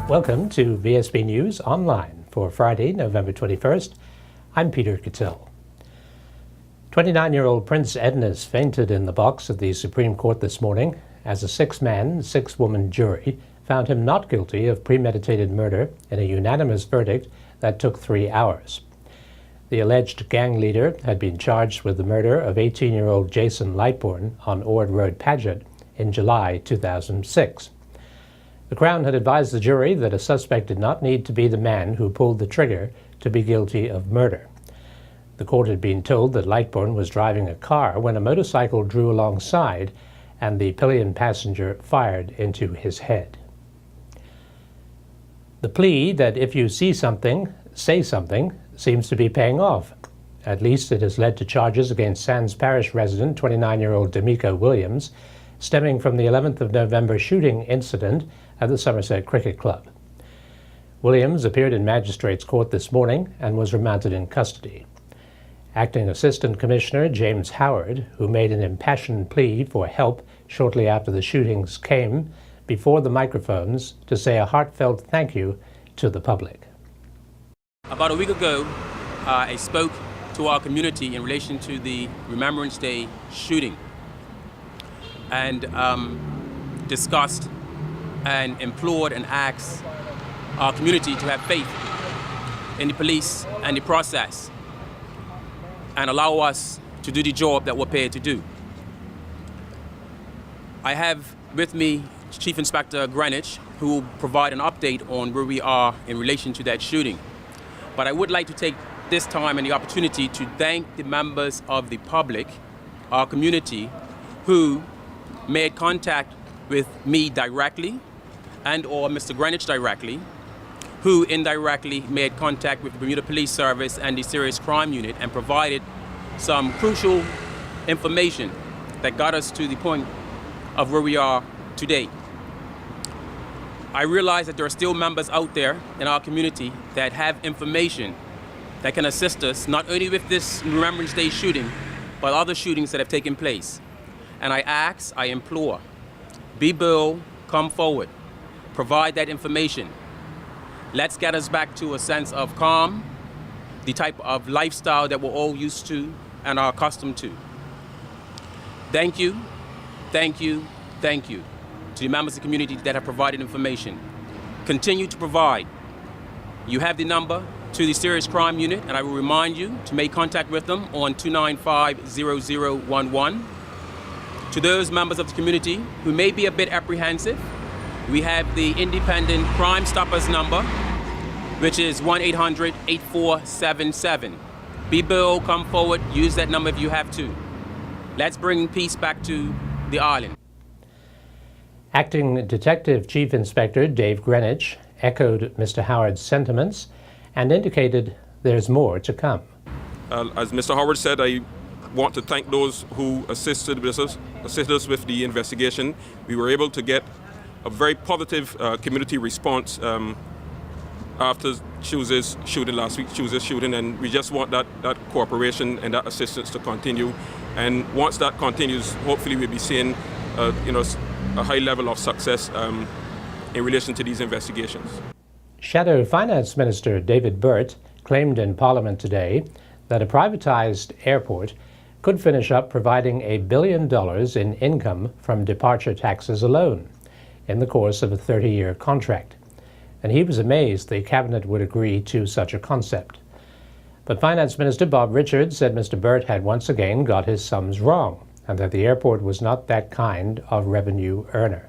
Welcome to VSB News Online for Friday, November 21st. I'm Peter Cattell. 29-year-old Prince Edna's fainted in the box at the Supreme Court this morning as a six-man, six-woman jury found him not guilty of premeditated murder in a unanimous verdict that took 3 hours. The alleged gang leader had been charged with the murder of 18-year-old Jason Lightbourne on Ord Road, Paget in July 2006. The Crown had advised the jury that a suspect did not need to be the man who pulled the trigger to be guilty of murder. The court had been told that Lightbourne was driving a car when a motorcycle drew alongside and the pillion passenger fired into his head. The plea that if you see something, say something seems to be paying off. At least it has led to charges against Sands Parish resident 29-year-old D'Amico Williams, stemming from the 11th of November shooting incident at the Somerset Cricket Club. Williams appeared in Magistrates Court this morning and was remanded in custody. Acting Assistant Commissioner James Howard, who made an impassioned plea for help shortly after the shootings, came before the microphones to say a heartfelt thank you to the public. About a week ago, I spoke to our community in relation to the Remembrance Day shooting and discussed and implored and asked our community to have faith in the police and the process and allow us to do the job that we're paid to do. I have with me Chief Inspector Greenwich, who will provide an update on where we are in relation to that shooting. But I would like to take this time and the opportunity to thank the members of the public, our community, who made contact with me directly and or Mr. Greenwich directly, who indirectly made contact with the Bermuda Police Service and the Serious Crime Unit and provided some crucial information that got us to the point of where we are today. I realize that there are still members out there in our community that have information that can assist us not only with this Remembrance Day shooting, but other shootings that have taken place. And I implore, be bold, come forward, provide that information. Let's get us back to a sense of calm, the type of lifestyle that we're all used to and are accustomed to. Thank you, thank you, thank you to the members of the community that have provided information. Continue to provide. You have the number to the Serious Crime Unit, and I will remind you to make contact with them on 295-0011. To those members of the community who may be a bit apprehensive, we have the Independent Crime Stoppers number, which is 1-800-8477. Be bold, come forward, use that number if you have to. Let's bring peace back to the island. Acting Detective Chief Inspector Dave Greenwich echoed Mr. Howard's sentiments and indicated there's more to come. As Mr. Howard said, I want to thank those who assisted us with the investigation. We were able to get a very positive community response after Chooses shooting last week, and we just want that cooperation and that assistance to continue. And once that continues, hopefully we'll be seeing a high level of success in relation to these investigations. Shadow Finance Minister David Burt claimed in Parliament today that a privatized airport could finish up providing $1 billion in income from departure taxes alone in the course of a 30-year contract. And he was amazed the Cabinet would agree to such a concept. But Finance Minister Bob Richards said Mr. Burt had once again got his sums wrong and that the airport was not that kind of revenue earner.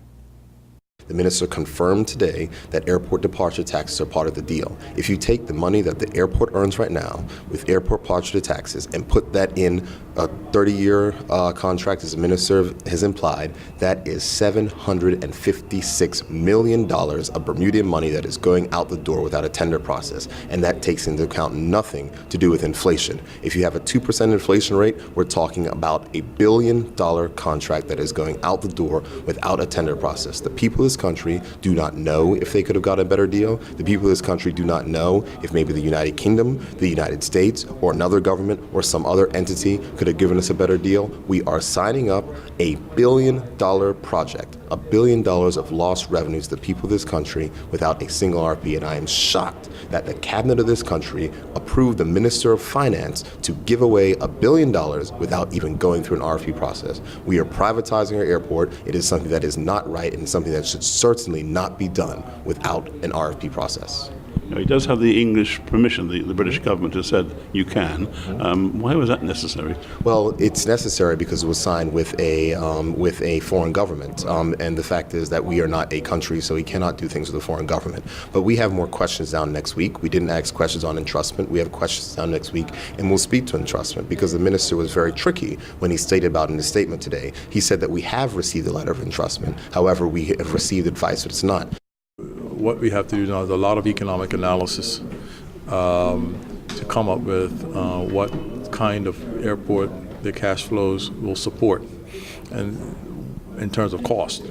The minister confirmed today that airport departure taxes are part of the deal. If you take the money that the airport earns right now with airport departure taxes and put that in a 30-year contract, as the minister has implied, that is $756 million of Bermudian money that is going out the door without a tender process. And that takes into account nothing to do with inflation. If you have a 2% inflation rate, we're talking about $1 billion contract that is going out the door without a tender process. The people of this country do not know if they could have got a better deal. The people of this country do not know if maybe the United Kingdom, the United States, or another government or some other entity could have given us a better deal. We are signing up a $1 billion project, $1 billion of lost revenues to the people of this country without a single RP. And I am shocked that the cabinet of this country approved the Minister of Finance to give away $1 billion without even going through an RFP process. We are privatizing our airport. It is something that is not right and something that should certainly not be done without an RFP process. He does have the English permission. The British government has said you can. Why was that necessary? Well, it's necessary because it was signed with a foreign government, and the fact is that we are not a country, so we cannot do things with a foreign government. But we have more questions down next week. We didn't ask questions on entrustment. We have questions down next week, and we'll speak to entrustment because the minister was very tricky when he stated about in his statement today. He said that we have received a letter of entrustment. However, we have received advice that it's not. What we have to do now is a lot of economic analysis to come up with what kind of airport the cash flows will support, and in terms of cost.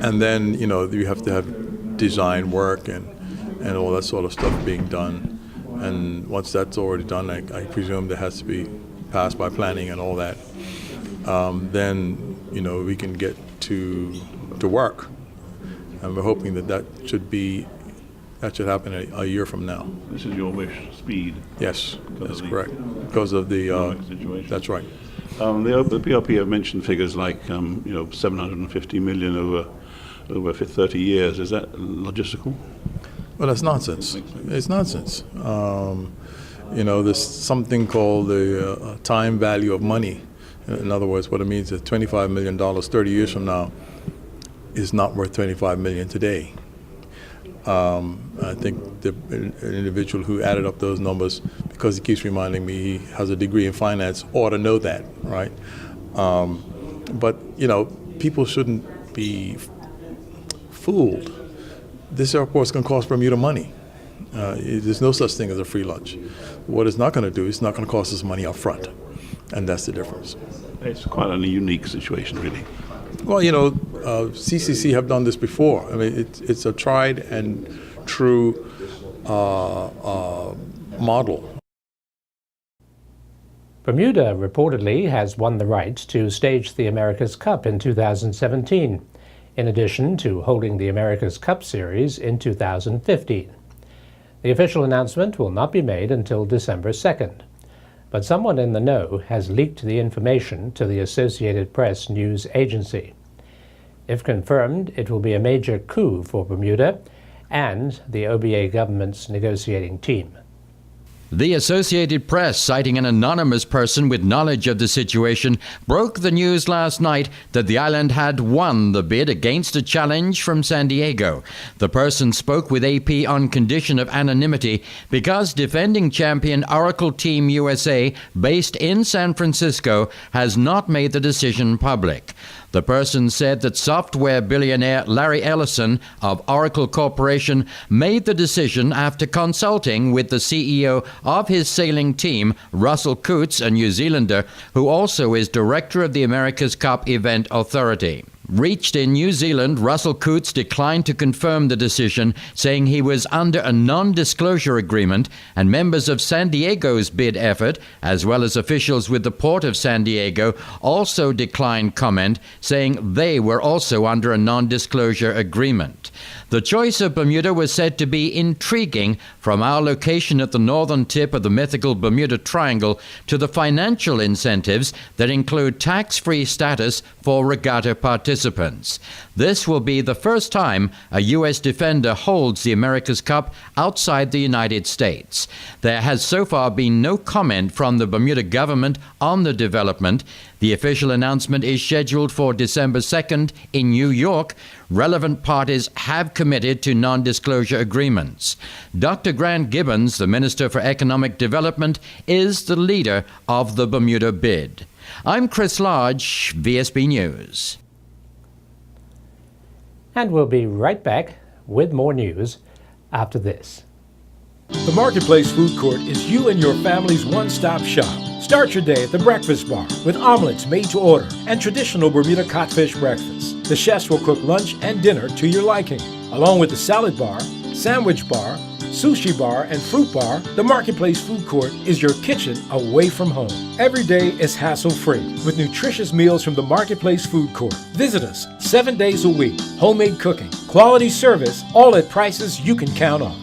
And then you have to have design work and all that sort of stuff being done. And once that's already done, I presume that has to be passed by planning and all that. Then we can get to work. And we're hoping that should happen a year from now. This is your wish, speed. Yes, that's correct. Because of the situation. That's right. The PRP have mentioned figures like 750 million over 30 years. Is that logistical? Well, that's nonsense. It's nonsense. There's something called the time value of money. In other words, what it means is $25 million 30 years from now is not worth $25 million today. I think the individual who added up those numbers, because he keeps reminding me he has a degree in finance, ought to know that, right? But people shouldn't be fooled. This airport's going to cost Bermuda money. There's no such thing as a free lunch. What it's not going to do, it's not going to cost us money up front, and that's the difference. It's quite a unique situation, really. Well, CCC have done this before. I mean, it's a tried and true model. Bermuda reportedly has won the right to stage the America's Cup in 2017, in addition to holding the America's Cup Series in 2015. The official announcement will not be made until December 2nd. But someone in the know has leaked the information to the Associated Press news agency. If confirmed, it will be a major coup for Bermuda and the OBA government's negotiating team. The Associated Press, citing an anonymous person with knowledge of the situation, broke the news last night that the island had won the bid against a challenge from San Diego. The person spoke with AP on condition of anonymity because defending champion Oracle Team USA, based in San Francisco, has not made the decision public. The person said that software billionaire Larry Ellison of Oracle Corporation made the decision after consulting with the CEO of his sailing team, Russell Coutts, a New Zealander, who also is director of the America's Cup Event Authority. Reached in New Zealand, Russell Coutts declined to confirm the decision, saying he was under a non-disclosure agreement, and members of San Diego's bid effort, as well as officials with the Port of San Diego, also declined comment, saying they were also under a non-disclosure agreement. The choice of Bermuda was said to be intriguing, from our location at the northern tip of the mythical Bermuda Triangle to the financial incentives that include tax-free status for regatta participants. This will be the first time a U.S. defender holds the America's Cup outside the United States. There has so far been no comment from the Bermuda government on the development. The official announcement is scheduled for December 2nd in New York. Relevant parties have committed to non-disclosure agreements. Dr. Grant Gibbons, the Minister for Economic Development, is the leader of the Bermuda bid. I'm Chris Lodge, VSB News. And we'll be right back with more news after this. The Marketplace Food Court is you and your family's one-stop shop. Start your day at the Breakfast Bar with omelets made to order and traditional Bermuda codfish breakfast. The chefs will cook lunch and dinner to your liking. Along with the salad bar, sandwich bar, sushi bar, and fruit bar, the Marketplace Food Court is your kitchen away from home. Every day is hassle-free with nutritious meals from the Marketplace Food Court. Visit us 7 days a week. Homemade cooking, quality service, all at prices you can count on.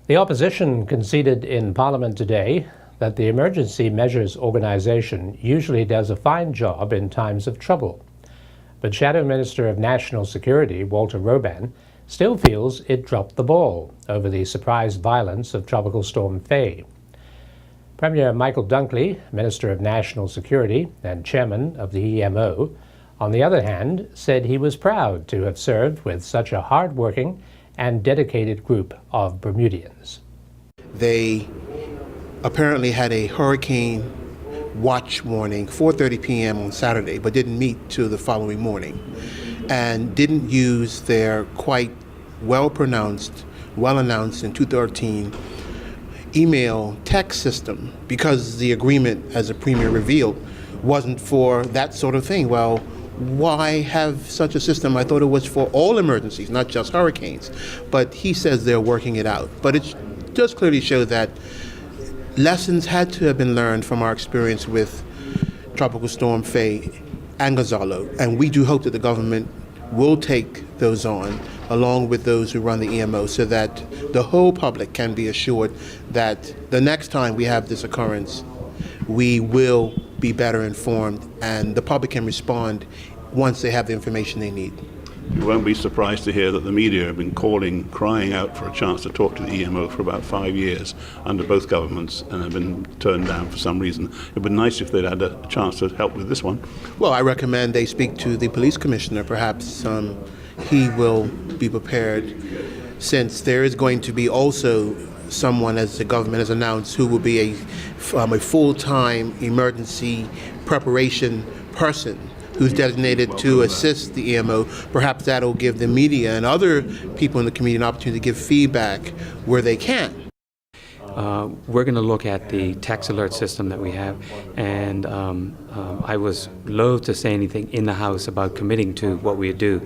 The opposition conceded in Parliament today that the Emergency Measures Organization usually does a fine job in times of trouble. But Shadow Minister of National Security, Walter Roban, still feels it dropped the ball over the surprise violence of Tropical Storm Faye. Premier Michael Dunkley, Minister of National Security and Chairman of the EMO, on the other hand, said he was proud to have served with such a hard-working and dedicated group of Bermudians. They apparently had a hurricane watch warning, 4:30 p.m. on Saturday, but didn't meet till the following morning, and didn't use their quite well-announced in 213 email text system because the agreement, as the Premier revealed, wasn't for that sort of thing. Well, why have such a system? I thought it was for all emergencies, not just hurricanes. But he says they're working it out. But it does clearly show that lessons had to have been learned from our experience with Tropical Storm Faye and Gonzalo, and we do hope that the government will take those on, along with those who run the EMO, so that the whole public can be assured that the next time we have this occurrence, we will be better informed and the public can respond once they have the information they need. You won't be surprised to hear that the media have been crying out for a chance to talk to the EMO for about 5 years under both governments and have been turned down for some reason. It would be nice if they'd had a chance to help with this one. Well, I recommend they speak to the police commissioner. Perhaps he will be prepared, since there is going to be also someone, as the government has announced, who will be a full-time emergency preparation person who's designated to assist the EMO. Perhaps that'll give the media and other people in the community an opportunity to give feedback where they can. We're going to look at the text alert system that we have, and I was loath to say anything in the House about committing to what we do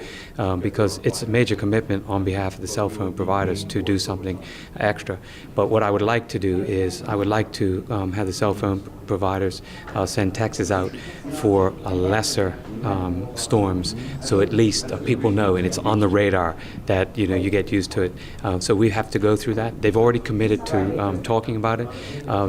because it's a major commitment on behalf of the cell phone providers to do something extra. But what I would like to do is I would like to have the cell phone providers send texts out for a lesser storms, so at least people know and it's on the radar that you get used to it. So we have to go through that. They've already committed to talking about it.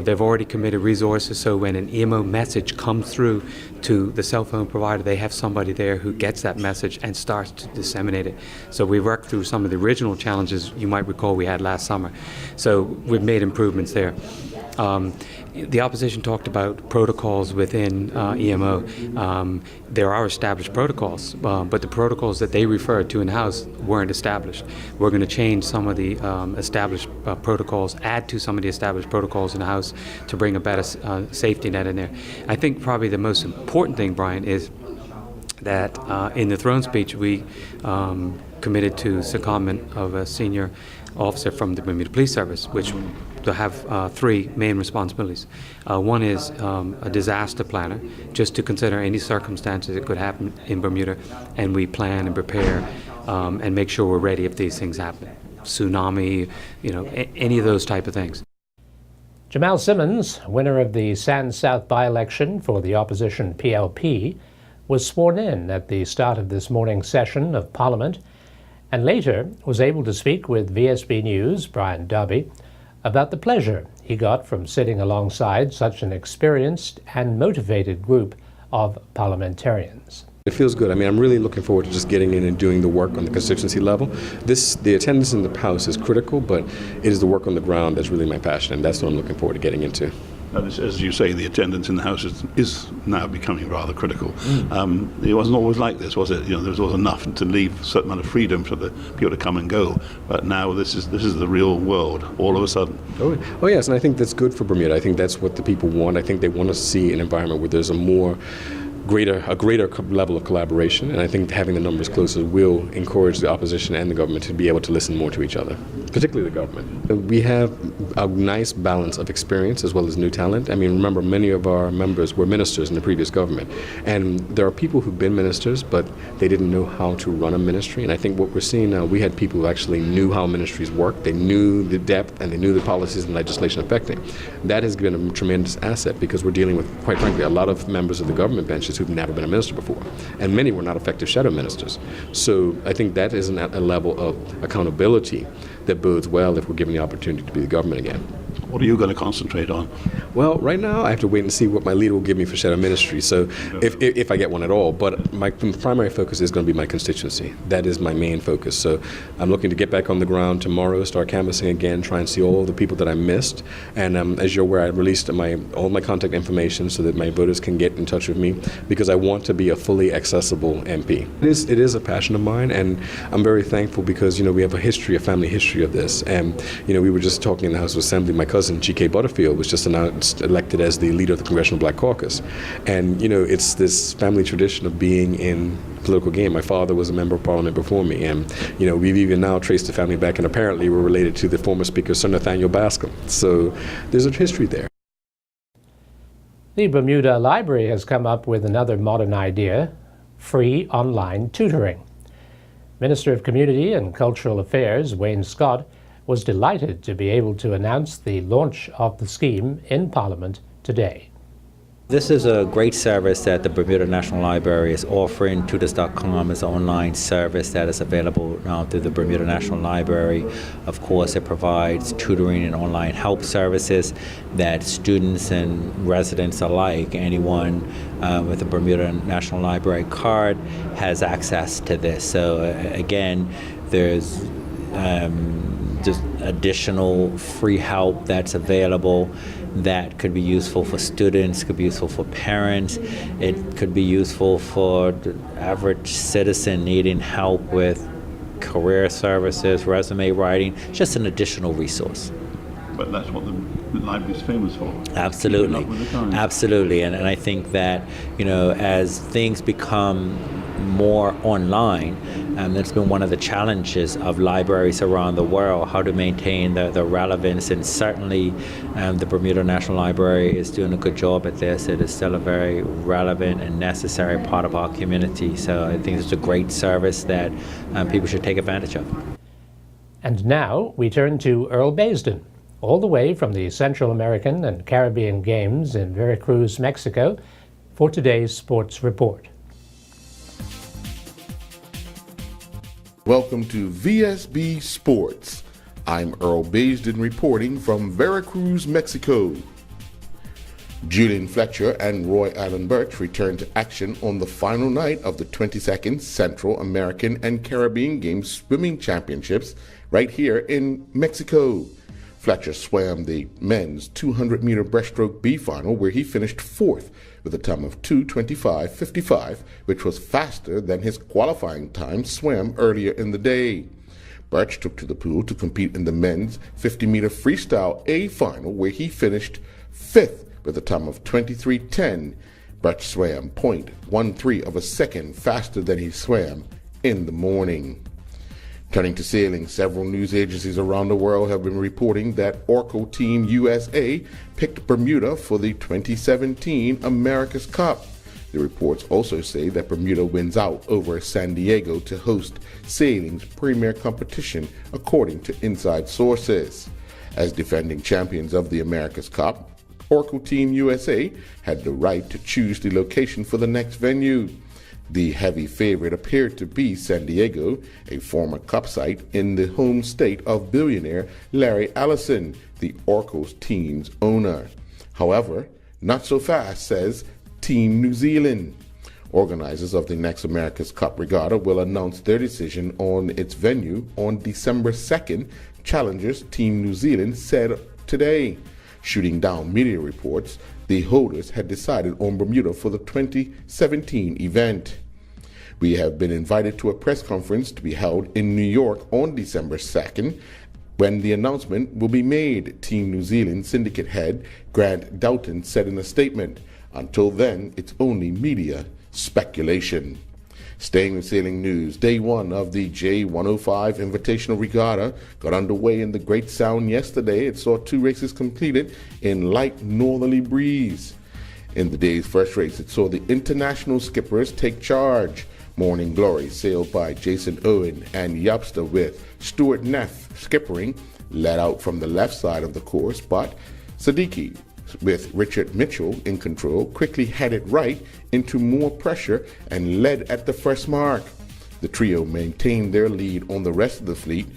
They've already committed resources, so when an EMO message comes through to the cell phone provider, they have somebody there who gets that message and starts to disseminate it. So we worked through some of the original challenges you might recall we had last summer. So we've made improvements there. The opposition talked about protocols within EMO. There are established protocols, but the protocols that they referred to in-house weren't established. We're going to change some of the established protocols, add to some of the established protocols in-house to bring a better safety net in there. I think probably the most important thing, Brian, is that in the throne speech we committed to secondment of a senior officer from the Bermuda Police Service, which to have three main responsibilities. One is a disaster planner, just to consider any circumstances that could happen in Bermuda, and we plan and prepare and make sure we're ready if these things happen. Tsunami, any of those type of things. Jamal Simmons, winner of the Sands South by-election for the opposition PLP, was sworn in at the start of this morning's session of Parliament, and later was able to speak with VSB News' Brian Darby about the pleasure he got from sitting alongside such an experienced and motivated group of parliamentarians. It feels good. I mean, I'm really looking forward to just getting in and doing the work on the constituency level. The attendance in the House is critical, but it is the work on the ground that's really my passion, and that's what I'm looking forward to getting into. As you say, the attendance in the House is now becoming rather critical. It wasn't always like this, was it? There was always enough to leave a certain amount of freedom for the people to come and go. But now this is the real world, all of a sudden. Oh yes, and I think that's good for Bermuda. I think that's what the people want. I think they want to see an environment where there's a greater level of collaboration, and I think having the numbers closer will encourage the opposition and the government to be able to listen more to each other. particularly the government. We have a nice balance of experience as well as new talent. I mean, remember, many of our members were ministers in the previous government. And there are people who've been ministers, but they didn't know how to run a ministry. And I think what we're seeing now, we had people who actually knew how ministries work. They knew the depth and they knew the policies and legislation affecting. That has been a tremendous asset because we're dealing with, quite frankly, a lot of members of the government benches who've never been a minister before. And many were not effective shadow ministers. So I think that is a level of accountability that bodes well if we're given the opportunity to be the government again. What are you going to concentrate on? Well, right now I have to wait and see what my leader will give me for shadow ministry, so if I get one at all. But my primary focus is going to be my constituency. That is my main focus. So I'm looking to get back on the ground tomorrow, start canvassing again, try and see all the people that I missed. And as you're aware, I released all my contact information so that my voters can get in touch with me because I want to be a fully accessible MP. It is a passion of mine, and I'm very thankful because, we have a family history of this. And, we were just talking in the House of Assembly. My cousin, G.K. Butterfield, was just elected as the leader of the Congressional Black Caucus. And, it's this family tradition of being in the political game. My father was a member of Parliament before me. And, we've even now traced the family back, and apparently we're related to the former Speaker, Sir Nathaniel Bascom. So there's a history there. The Bermuda Library has come up with another modern idea: free online tutoring. Minister of Community and Cultural Affairs, Wayne Scott, was delighted to be able to announce the launch of the scheme in Parliament today. This is a great service that the Bermuda National Library is offering. Tutors.com is an online service that is available now through the Bermuda National Library. Of course, it provides tutoring and online help services that students and residents alike, anyone with a Bermuda National Library card, has access to this. So again, there's just additional free help that's available that could be useful for students, could be useful for parents. It could be useful for the average citizen needing help with career services, resume writing, just an additional resource. But that's what the library is famous for. Absolutely, absolutely. And I think that, as things become more online, that's been one of the challenges of libraries around the world, how to maintain the relevance. And certainly the Bermuda National Library is doing a good job at this. It is still a very relevant and necessary part of our community. So I think it's a great service that people should take advantage of. And now we turn to Earl Baisden, all the way from the Central American and Caribbean Games in Veracruz, Mexico, for today's sports report. Welcome to VSB Sports. I'm Earl Baisden reporting from Veracruz, Mexico. Julian Fletcher and Roy Allen Birch returned to action on the final night of the 22nd Central American and Caribbean Games Swimming Championships right here in Mexico. Fletcher swam the men's 200-meter breaststroke B final, where he finished fourth with a time of 2:25.55, which was faster than his qualifying time swam earlier in the day. Birch took to the pool to compete in the men's 50-meter freestyle A final, where he finished fifth with a time of 23:10. Birch swam 0.13 of a second faster than he swam in the morning. Turning to sailing, several news agencies around the world have been reporting that Orco Team USA picked Bermuda for the 2017 America's Cup. The reports also say that Bermuda wins out over San Diego to host sailing's premier competition, according to inside sources. As defending champions of the America's Cup, Orco Team USA had the right to choose the location for the next venue. The heavy favorite appeared to be San Diego, a former Cup site in the home state of billionaire Larry Ellison, the Orco's team's owner. However, not so fast, says Team New Zealand. Organizers of the next America's Cup regatta will announce their decision on its venue on December 2nd, challengers Team New Zealand said today. Shooting down media reports, the holders had decided on Bermuda for the 2017 event. We have been invited to a press conference to be held in New York on December 2nd, when the announcement will be made, Team New Zealand syndicate head Grant Doughton said in a statement. Until then, it's only media speculation. Staying with sailing news, day one of the J105 Invitational Regatta got underway in the Great Sound yesterday. It saw 2 races completed in light northerly breeze. In the day's first race, it saw the international skippers take charge. Morning Glory, sailed by Jason Owen and Yupster with Stuart Neff skippering, led out from the left side of the course, but Siddiqui, with Richard Mitchell in control, quickly headed right into more pressure and led at the first mark. The trio maintained their lead on the rest of the fleet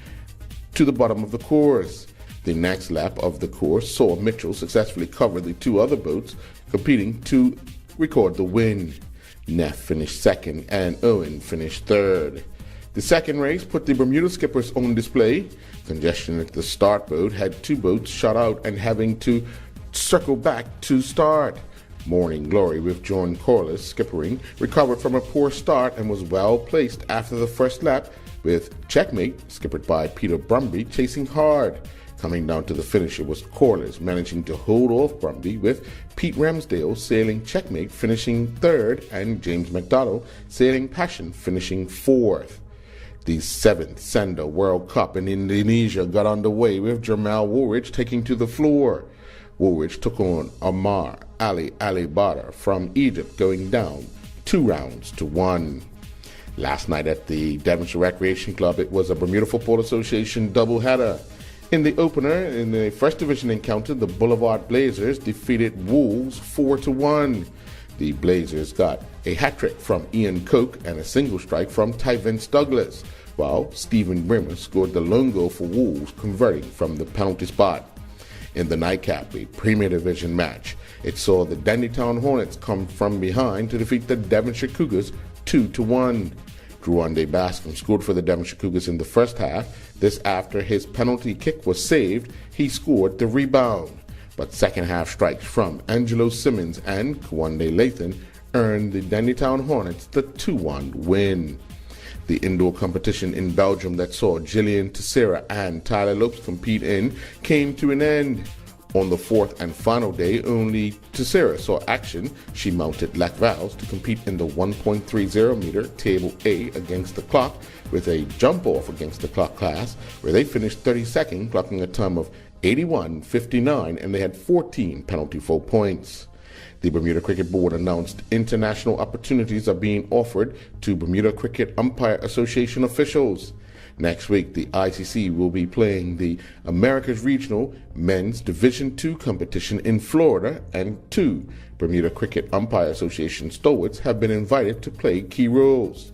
to the bottom of the course. The next lap of the course saw Mitchell successfully cover the 2 other boats competing to record the win. Neff finished second and Owen finished third. The second race put the Bermuda skippers on display. Congestion at the start boat had 2 boats shut out and having to circle back to start. Morning Glory, with John Corliss skippering, recovered from a poor start and was well placed after the first lap, with Checkmate, skippered by Peter Brumby, chasing hard. Coming down to the finish, it was Corliss managing to hold off Brumby, with Pete Ramsdale sailing Checkmate finishing third and James McDonald sailing Passion finishing fourth. The 7th Sender World Cup in Indonesia got underway with Jamal Woolridge taking to the floor. Woolridge took on Amar Ali Badr from Egypt, going down 2 rounds to 1. Last night at the Devonshire Recreation Club, it was a Bermuda Football Association doubleheader. In the opener, in the first division encounter, the Boulevard Blazers defeated Wolves 4-1. The Blazers got a hat-trick from Ian Coke and a single strike from Tyvince Douglas, while Stephen Brimmer scored the lone goal for Wolves, converting from the penalty spot. In the nightcap, a Premier Division match, it saw the Dandytown Hornets come from behind to defeat the Devonshire Cougars 2-1. Druande Bascom scored for the Devonshire Cougars in the first half. This after his penalty kick was saved, he scored the rebound. But second half strikes from Angelo Simmons and Kwande Lathan earned the Dandytown Hornets the 2-1 win. The indoor competition in Belgium that saw Gillian Teixeira and Tyler Lopes compete in came to an end. On the 4th and final day, only Teixeira saw action. She mounted Lac Vals to compete in the 1.30 meter Table A against the clock with a jump off against the clock class, where they finished 32nd, clocking a time of 81.59, and they had 14 penalty foul points. The Bermuda Cricket Board announced international opportunities are being offered to Bermuda Cricket Umpire Association officials. Next week, the ICC will be playing the Americas Regional Men's Division II competition in Florida, and 2 Bermuda Cricket Umpire Association stalwarts have been invited to play key roles.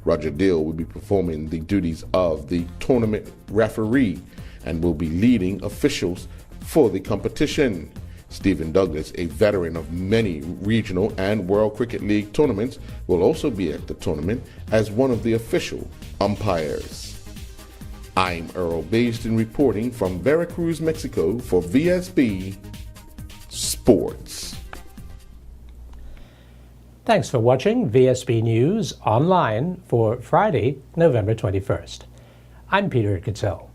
Roger Dill will be performing the duties of the tournament referee and will be leading officials for the competition. Stephen Douglas, a veteran of many regional and World Cricket League tournaments, will also be at the tournament as one of the official umpires. I'm Earl Basden reporting from Veracruz, Mexico for VSB Sports. Thanks for watching VSB News Online for Friday, November 21st. I'm Peter Kitzel.